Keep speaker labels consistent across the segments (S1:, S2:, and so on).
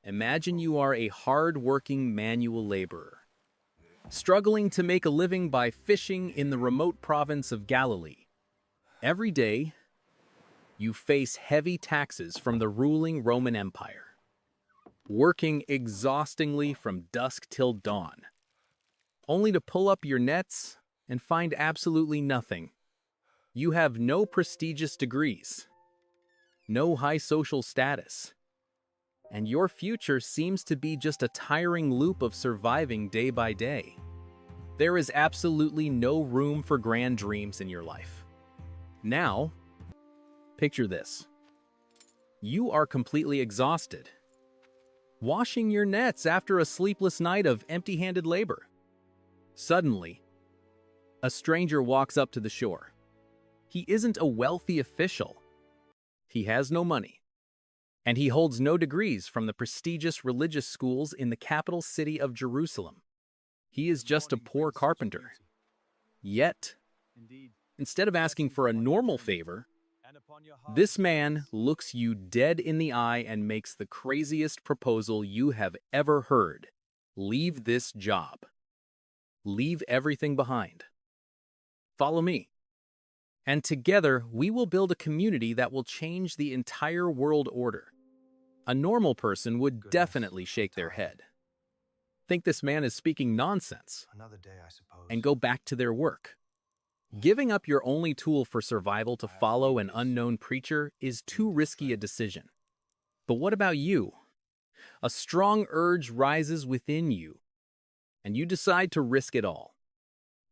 S1: Imagine you are a hard-working manual laborer, struggling to make a living by fishing in the remote province of Galilee. Every day, you face heavy taxes from the ruling Roman Empire, working exhaustingly from dusk till dawn, only to pull up your nets and find absolutely nothing. You have no prestigious degrees, no high social status, and your future seems to be just a tiring loop of surviving day by day. There is absolutely no room for grand dreams in your life. Now, picture this. You are completely exhausted, washing your nets after a sleepless night of empty-handed labor. Suddenly, a stranger walks up to the shore. He isn't a wealthy official. He has no money, and he holds no degrees from the prestigious religious schools in the capital city of Jerusalem. He is just a poor carpenter. Yet, instead of asking for a normal favor, this man looks you dead in the eye and makes the craziest proposal you have ever heard. Leave this job. Leave everything behind. Follow me. And together, we will build a community that will change the entire world order. A normal person would definitely shake their head, think this man is speaking nonsense, and go back to their work. Giving up your only tool for survival to follow an unknown preacher is too risky a decision. But what about you? A strong urge rises within you, and you decide to risk it all.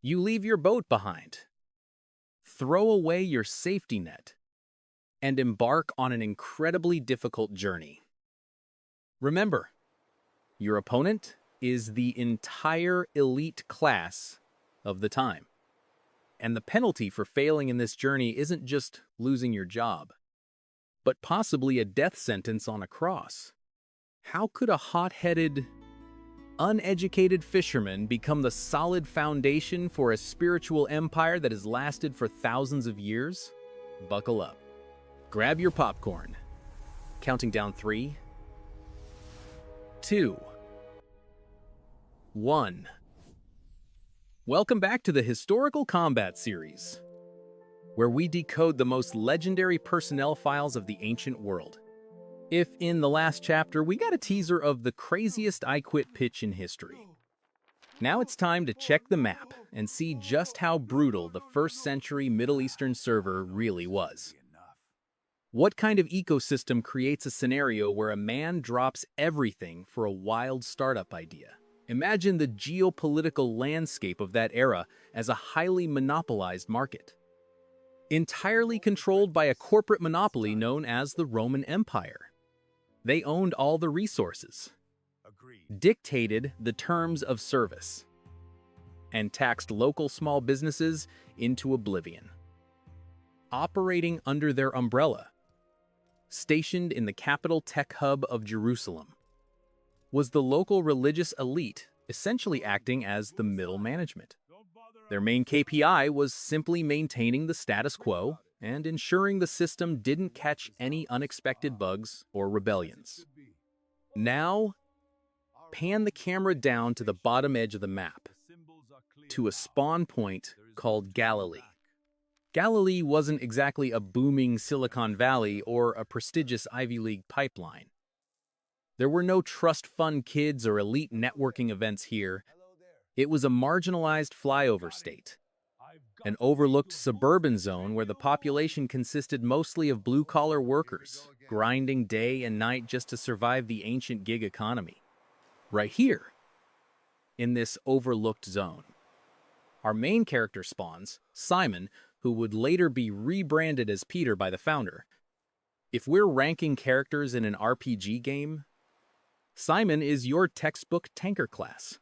S1: You leave your boat behind, throw away your safety net, and embark on an incredibly difficult journey. Remember, your opponent is the entire elite class of the time. And the penalty for failing in this journey isn't just losing your job, but possibly a death sentence on a cross. How could a hot-headed, uneducated fisherman become the solid foundation for a spiritual empire that has lasted for thousands of years? Buckle up. Grab your popcorn. Counting down 3, 2, 1. Welcome back to the Historical Combat series, where we decode the most legendary personnel files of the ancient world. If in the last chapter we got a teaser of the craziest I Quit pitch in history, now it's time to check the map and see just how brutal the first century Middle Eastern server really was. What kind of ecosystem creates a scenario where a man drops everything for a wild startup idea? Imagine the geopolitical landscape of that era as a highly monopolized market, entirely controlled by a corporate monopoly known as the Roman Empire. They owned all the resources, dictated the terms of service, and taxed local small businesses into oblivion. Operating under their umbrella, stationed in the capital tech hub of Jerusalem, was the local religious elite essentially acting as the middle management. Their main KPI was simply maintaining the status quo and ensuring the system didn't catch any unexpected bugs or rebellions. Now, pan the camera down to the bottom edge of the map, to a spawn point called Galilee. Galilee wasn't exactly a booming Silicon Valley or a prestigious Ivy League pipeline. There were no trust fund kids or elite networking events here. It was a marginalized flyover state, an overlooked suburban zone where the population consisted mostly of blue-collar workers, grinding day and night just to survive the ancient gig economy. Right here, in this overlooked zone, our main character spawns, Simon, who would later be rebranded as Peter by the founder. If we're ranking characters in an RPG game, Simon is your textbook tanker class.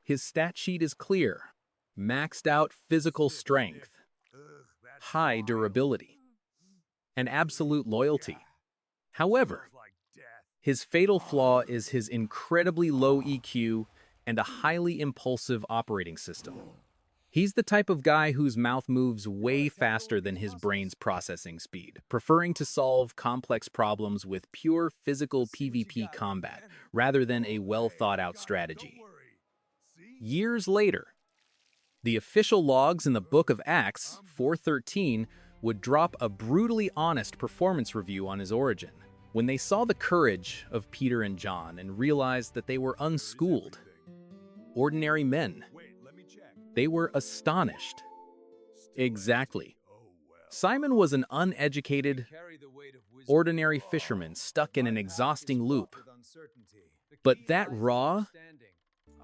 S1: His stat sheet is clear: maxed out physical strength, high durability, and absolute loyalty. However, his fatal flaw is his incredibly low EQ and a highly impulsive operating system. He's the type of guy whose mouth moves way faster than his brain's processing speed, preferring to solve complex problems with pure physical PvP combat rather than a well-thought-out strategy. Years later, the official logs in the Book of Acts 4:13 would drop a brutally honest performance review on his origin. When they saw the courage of Peter and John and realized that they were unschooled, ordinary men, they were astonished. Exactly. Simon was an uneducated, ordinary fisherman stuck in an exhausting loop. But that raw,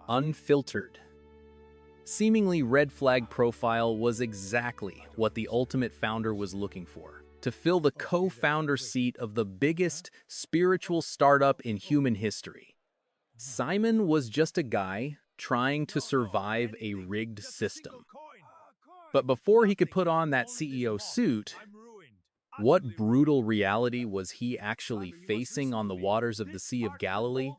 S1: unfiltered, seemingly red flag profile was exactly what the ultimate founder was looking for, to fill the co-founder seat of the biggest spiritual startup in human history. Simon was just a guy trying to survive a rigged system. But before he could put on that CEO suit, what brutal reality was he actually facing on the waters of the Sea of Galilee?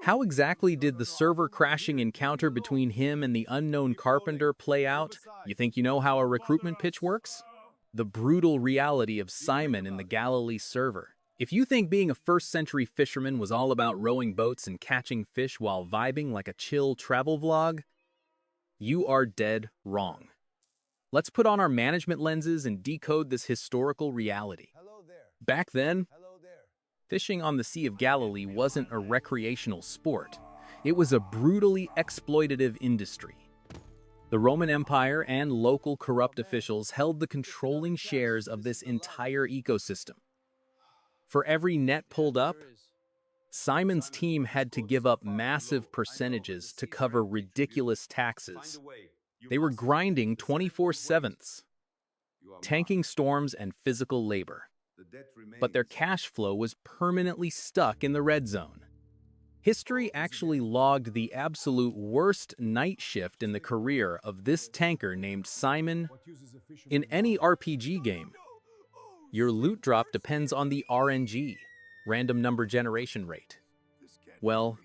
S1: How exactly did the server-crashing encounter between him and the unknown carpenter play out? You think you know how a recruitment pitch works? The brutal reality of Simon and the Galilee server. If you think being a first-century fisherman was all about rowing boats and catching fish while vibing like a chill travel vlog, you are dead wrong. Let's put on our management lenses and decode this historical reality. Back then, fishing on the Sea of Galilee wasn't a recreational sport. It was a brutally exploitative industry. The Roman Empire and local corrupt officials held the controlling shares of this entire ecosystem. For every net pulled up, Simon's team had to give up massive percentages to cover ridiculous taxes. They were grinding 24/7, tanking storms and physical labor. But their cash flow was permanently stuck in the red zone. History actually logged the absolute worst night shift in the career of this tanker named Simon. In any RPG game, your loot drop depends on the RNG, random number generation rate. Well,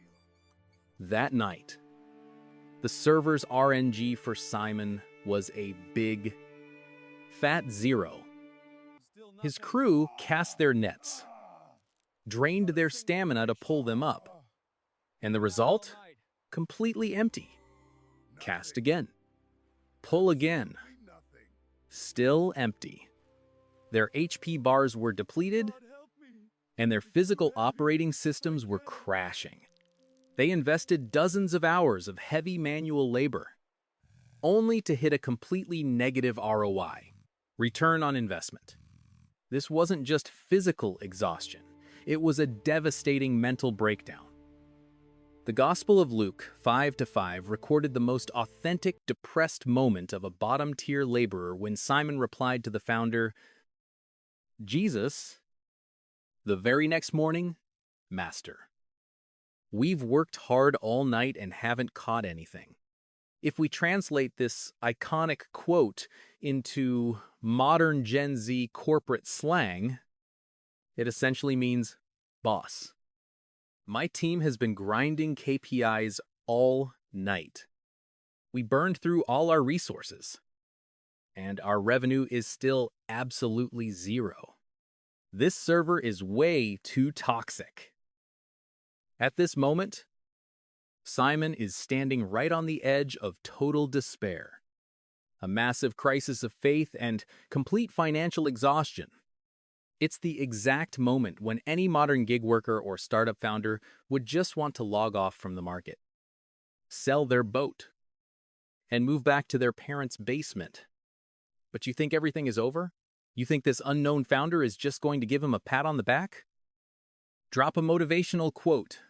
S1: that night, the server's RNG for Simon was a big, fat 0. His crew cast their nets, drained their stamina to pull them up, and the result? Completely empty. Cast again. Pull again. Still empty. Their HP bars were depleted, and their physical operating systems were crashing. They invested dozens of hours of heavy manual labor, only to hit a completely negative ROI, return on investment. This wasn't just physical exhaustion, it was a devastating mental breakdown. The Gospel of Luke 5-5 recorded the most authentic, depressed moment of a bottom-tier laborer when Simon replied to the founder, "Jesus, the very next morning, Master. We've worked hard all night and haven't caught anything." If we translate this iconic quote into modern Gen Z corporate slang, it essentially means, "Boss, my team has been grinding KPIs all night. We burned through all our resources, and our revenue is still absolutely 0. This server is way too toxic." At this moment, Simon is standing right on the edge of total despair, a massive crisis of faith and complete financial exhaustion. It's the exact moment when any modern gig worker or startup founder would just want to log off from the market, sell their boat, and move back to their parents' basement. But you think everything is over? You think this unknown founder is just going to give him a pat on the back? Drop a motivational quote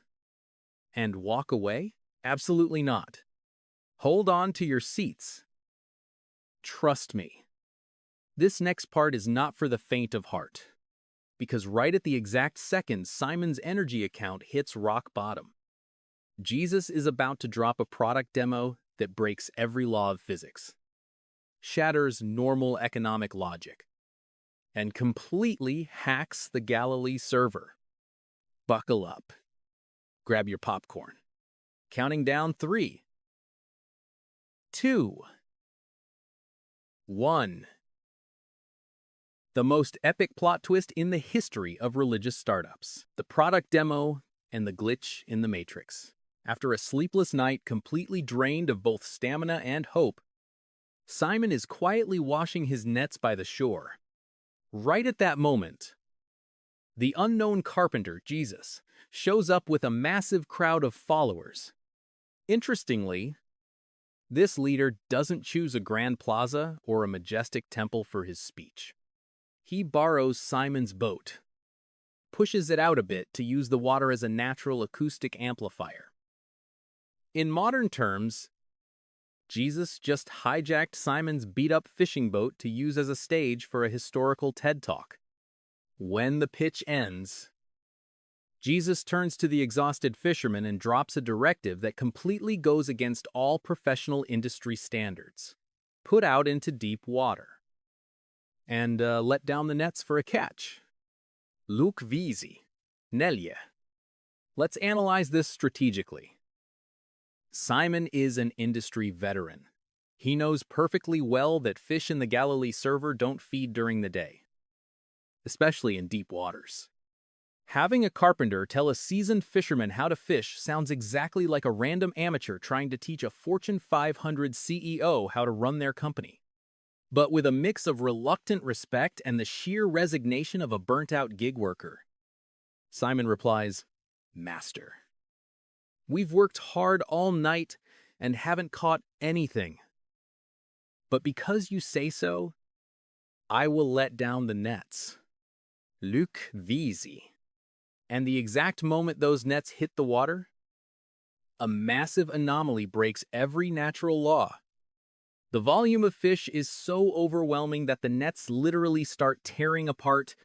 S1: and walk away? Absolutely not. Hold on to your seats. Trust me. This next part is not for the faint of heart, because right at the exact second Simon's energy account hits rock bottom, Jesus is about to drop a product demo that breaks every law of physics, shatters normal economic logic, and completely hacks the Galilee server. Buckle up. Grab your popcorn. Counting down 3, 2, 1. The most epic plot twist in the history of religious startups. The product demo and the glitch in the matrix. After a sleepless night completely drained of both stamina and hope, Simon is quietly washing his nets by the shore. Right at that moment, the unknown carpenter, Jesus, shows up with a massive crowd of followers. Interestingly, this leader doesn't choose a grand plaza or a majestic temple for his speech. He borrows Simon's boat, pushes it out a bit to use the water as a natural acoustic amplifier. In modern terms, Jesus just hijacked Simon's beat-up fishing boat to use as a stage for a historical TED Talk. When the pitch ends, Jesus turns to the exhausted fisherman and drops a directive that completely goes against all professional industry standards. Put out into deep water. And let down the nets for a catch. Luke Visi. Nelje. Let's analyze this strategically. Simon is an industry veteran. He knows perfectly well that fish in the Galilee server don't feed during the day, especially in deep waters. Having a carpenter tell a seasoned fisherman how to fish sounds exactly like a random amateur trying to teach a Fortune 500 CEO how to run their company. But with a mix of reluctant respect and the sheer resignation of a burnt-out gig worker. Simon replies, "Master, we've worked hard all night and haven't caught anything. But because you say so, I will let down the nets." Luke Visi. And the exact moment those nets hit the water, a massive anomaly breaks every natural law. The volume of fish is so overwhelming that the nets literally start tearing apart,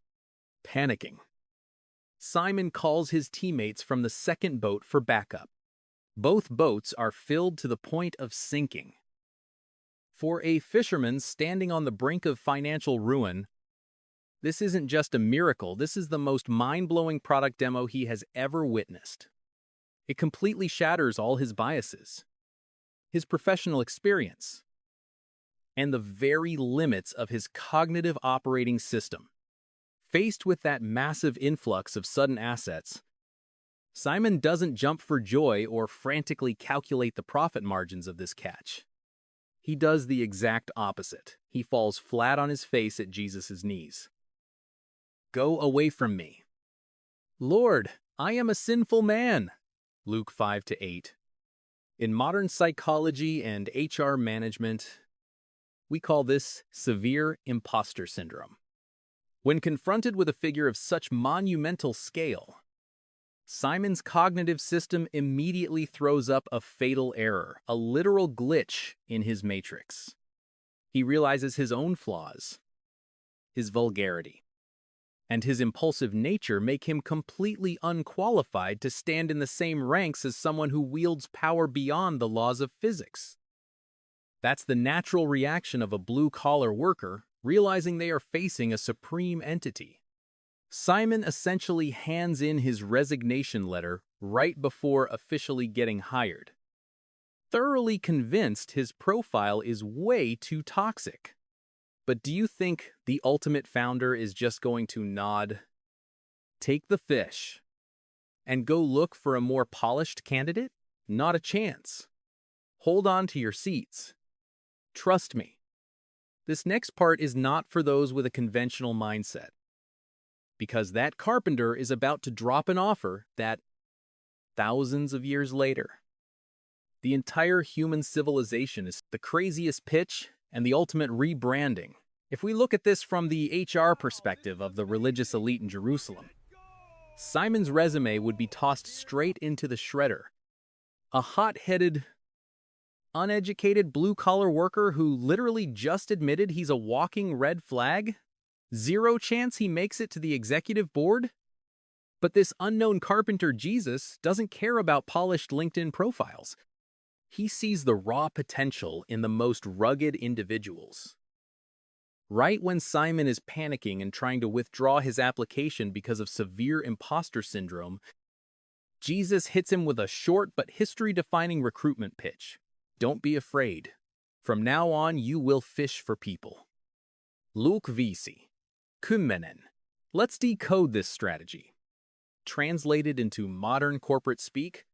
S1: panicking. Simon calls his teammates from the second boat for backup. Both boats are filled to the point of sinking. For a fisherman standing on the brink of financial ruin, this isn't just a miracle, this is the most mind-blowing product demo he has ever witnessed. It completely shatters all his biases, his professional experience, and the very limits of his cognitive operating system. Faced with that massive influx of sudden assets, Simon doesn't jump for joy or frantically calculate the profit margins of this catch. He does the exact opposite. He falls flat on his face at Jesus' knees. "Go away from me. Lord, I am a sinful man." Luke 5-8. In modern psychology and HR management, we call this severe imposter syndrome. When confronted with a figure of such monumental scale, Simon's cognitive system immediately throws up a fatal error, a literal glitch in his matrix. He realizes his own flaws, his vulgarity, and his impulsive nature make him completely unqualified to stand in the same ranks as someone who wields power beyond the laws of physics. That's the natural reaction of a blue-collar worker realizing they are facing a supreme entity. Simon essentially hands in his resignation letter right before officially getting hired, thoroughly convinced his profile is way too toxic. But do you think the ultimate founder is just going to nod, take the fish, and go look for a more polished candidate? Not a chance. Hold on to your seats. Trust me. This next part is not for those with a conventional mindset, because that carpenter is about to drop an offer that, thousands of years later, the entire human civilization is the craziest pitch and the ultimate rebranding. If we look at this from the HR perspective of the religious elite in Jerusalem, Simon's resume would be tossed straight into the shredder. A hot-headed, uneducated blue-collar worker who literally just admitted he's a walking red flag? Zero chance he makes it to the executive board? But this unknown carpenter Jesus doesn't care about polished LinkedIn profiles. He sees the raw potential in the most rugged individuals. Right when Simon is panicking and trying to withdraw his application because of severe imposter syndrome, Jesus hits him with a short but history-defining recruitment pitch. Don't be afraid. From now on, you will fish for people. Luk visi. Kymmenen. Let's decode this strategy. Translated into modern corporate speak,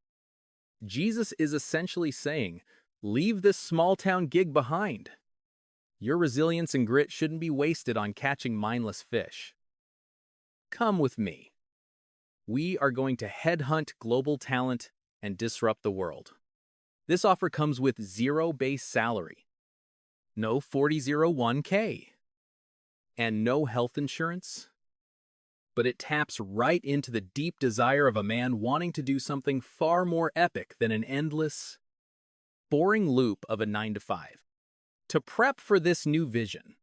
S1: Jesus is essentially saying, leave this small-town gig behind. Your resilience and grit shouldn't be wasted on catching mindless fish. Come with me. We are going to headhunt global talent and disrupt the world. This offer comes with zero base salary, no 4001k, and no health insurance. But it taps right into the deep desire of a man wanting to do something far more epic than an endless, boring loop of a 9-to-5. To prep for this new vision,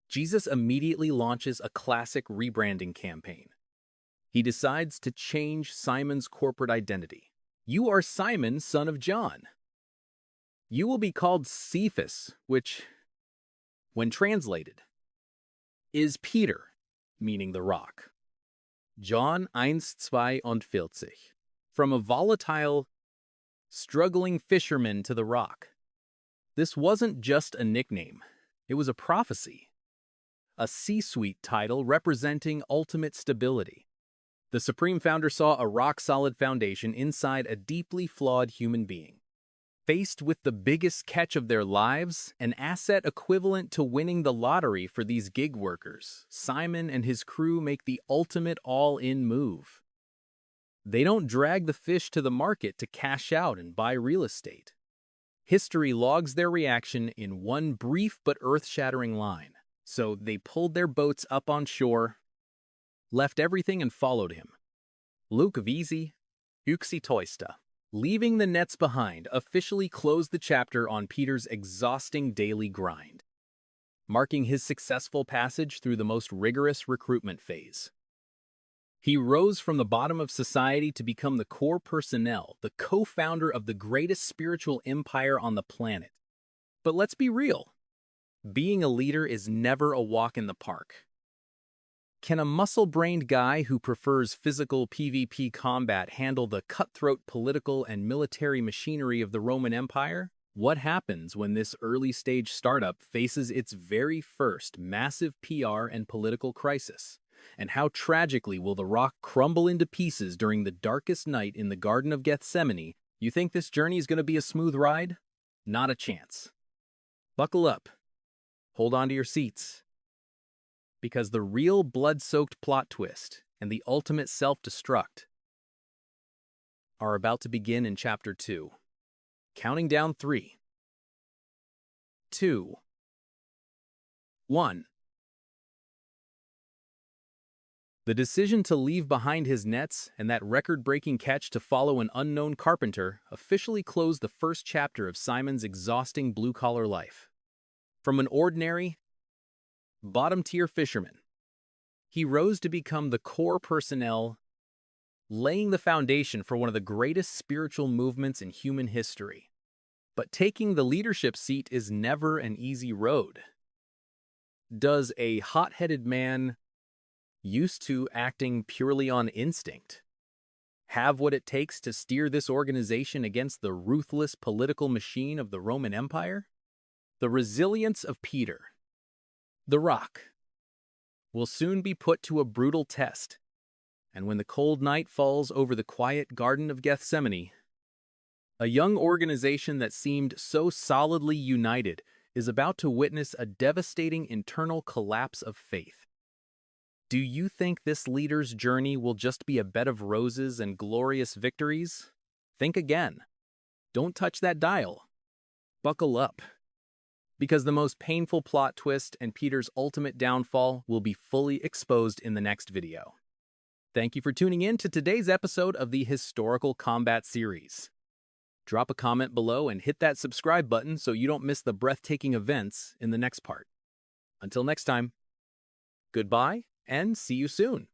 S1: Jesus immediately launches a classic rebranding campaign. He decides to change Simon's corporate identity. You are Simon, son of John. You will be called Cephas, which, when translated, is Peter, meaning the rock. John 1:42. From a volatile, struggling fisherman to the rock. This wasn't just a nickname, it was a prophecy. A C-suite title representing ultimate stability. The Supreme Founder saw a rock-solid foundation inside a deeply flawed human being. Faced with the biggest catch of their lives, an asset equivalent to winning the lottery for these gig workers, Simon and his crew make the ultimate all-in move. They don't drag the fish to the market to cash out and buy real estate. History logs their reaction in one brief but earth-shattering line. So they pulled their boats up on shore, left everything and followed him. Luk visi, yksi toista. Leaving the nets behind officially closed the chapter on Peter's exhausting daily grind, marking his successful passage through the most rigorous recruitment phase. He rose from the bottom of society to become the core personnel, the co-founder of the greatest spiritual empire on the planet. But let's be real. Being a leader is never a walk in the park. Can a muscle-brained guy who prefers physical PvP combat handle the cutthroat political and military machinery of the Roman Empire? What happens when this early-stage startup faces its very first massive PR and political crisis? And how tragically will the rock crumble into pieces during the darkest night in the Garden of Gethsemane? You think this journey is going to be a smooth ride? Not a chance. Buckle up. Hold on to your seats. Because the real blood-soaked plot twist and the ultimate self-destruct are about to begin in Chapter 2. Counting down 3, 2, 1. The decision to leave behind his nets and that record-breaking catch to follow an unknown carpenter officially closed the first chapter of Simon's exhausting blue-collar life. From an ordinary, bottom-tier fisherman, he rose to become the core personnel, laying the foundation for one of the greatest spiritual movements in human history. But taking the leadership seat is never an easy road. Does a hot-headed man, used to acting purely on instinct, have what it takes to steer this organization against the ruthless political machine of the Roman Empire? The resilience of Peter, the rock, will soon be put to a brutal test, and when the cold night falls over the quiet Garden of Gethsemane, a young organization that seemed so solidly united is about to witness a devastating internal collapse of faith. Do you think this leader's journey will just be a bed of roses and glorious victories? Think again. Don't touch that dial. Buckle up. Because the most painful plot twist and Peter's ultimate downfall will be fully exposed in the next video. Thank you for tuning in to today's episode of the Historical Combat series. Drop a comment below and hit that subscribe button so you don't miss the breathtaking events in the next part. Until next time, goodbye and see you soon.